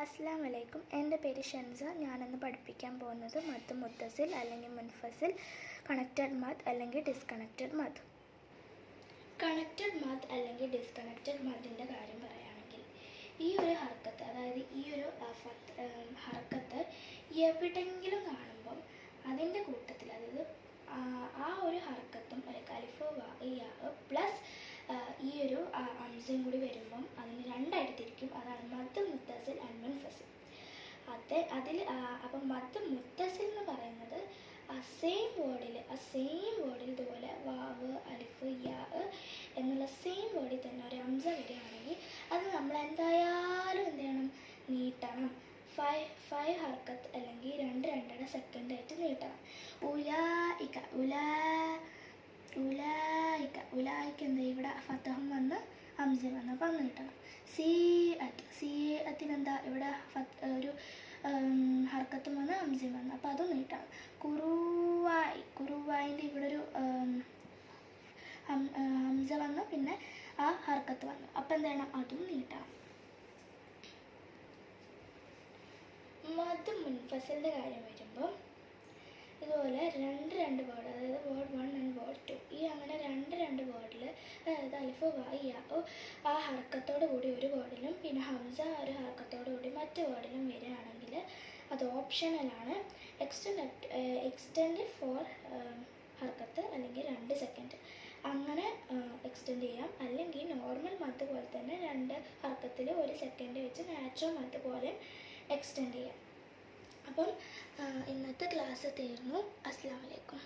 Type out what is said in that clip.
അസ്സലാമു അലൈക്കും. എൻ്റെ പേര് ഷൻസ. ഞാനിന്ന് പഠിപ്പിക്കാൻ പോകുന്നത് മദ് മുത്തസിൽ അല്ലെങ്കിൽ മുൻഫസിൽ, കണക്റ്റഡ് മദ് അല്ലെങ്കിൽ ഡിസ്കണക്റ്റഡ് മദ്. കണക്റ്റഡ് മദ് അല്ലെങ്കിൽ ഡിസ്കണക്റ്റഡ് മദിൻ്റെ കാര്യം പറയുകയാണെങ്കിൽ, ഈ ഒരു ഹർക്കത്ത്, അതായത് ഈ ഒരു ഹർക്കത്ത് എവിടെയെങ്കിലും കാണുമ്പം അതിൻ്റെ കൂട്ടത്തിൽ, അതായത് ആ ഒരു ഹർക്കത്തും അലിഫ് യാ പ്ലസ് ഈ ഒരു അംസയും കൂടി വരുമ്പം അതിന് രണ്ടായിട്ട് തിരിക്കും. അതാണ് മദ് മുത്തസിൽ ആൻഡ് മുൻഫസിൽ. അപ്പം മദ് മുത്തസിൽ എന്ന് പറയുന്നത് സെയിം വേർഡിൽ ഇതുപോലെ വാവ് അലിഫ് യാ എന്നുള്ള സെയിം വേർഡിൽ തന്നെ ഒരു അംസ വരികയാണെങ്കിൽ അത് നമ്മൾ എന്തായാലും എന്ത് ചെയ്യണം, നീട്ടണം. ഫൈവ് ഹർക്കത്ത് അല്ലെങ്കിൽ 2.5 സെക്കൻഡായിട്ട് നീട്ടണം. ഉലായിക്ക എന്താ, ഇവിടെ ഫത്തഹം വന്ന് ഹംസ വന്ന് അപ്പം അന്ന് കിട്ടണം. സീഅത്തിനെന്താ, ഇവിടെ ഒരു ഹർക്കത്തും വന്ന് ഹംസയും വന്ന് അപ്പം അതും നീട്ടണം. കുറുവായിൻ്റെ ഇവിടെ ഒരു ഹംസ വന്ന് പിന്നെ ആ ഹർക്കത്ത് വന്നു അപ്പം എന്ത് ചെയ്യണം, അതും നീട്ടണം. മദ് മുൻഫസിലിൻ്റെ കാര്യം വരുമ്പം ഇതുപോലെ രണ്ട് വേർഡ്, അതായത് വേർഡ് 1 ആൻഡ് വേർഡ് 2, ഈ അങ്ങനെ രണ്ട് വേർഡിൽ, അതായത് അലിഫ് യാ ആ ഹർക്കത്തോടു കൂടി ഒരു വേർഡിലും പിന്നെ ഹംസ ആ ഒരു ഹർക്കത്തോടു കൂടി മറ്റു വേർഡിലും വരികയാണെങ്കിൽ അത് ഓപ്ഷണലാണ്. എക്സ്റ്റെൻഡ് ഫോർ ഹർക്കത്ത് അല്ലെങ്കിൽ 2 സെക്കൻഡ് അങ്ങനെ എക്സ്റ്റെൻഡ് ചെയ്യാം. അല്ലെങ്കിൽ നോർമൽ മദ് പോലെ തന്നെ 2 ഹർക്കത്തിൽ 1 സെക്കൻഡ് വെച്ച് നാച്ചുറൽ മദ് പോലെ എക്സ്റ്റെൻഡ് ചെയ്യാം. അപ്പം ഇന്നത്തെ ക്ലാസ് തീർന്നു. അസ്സലാമു അലൈക്കും.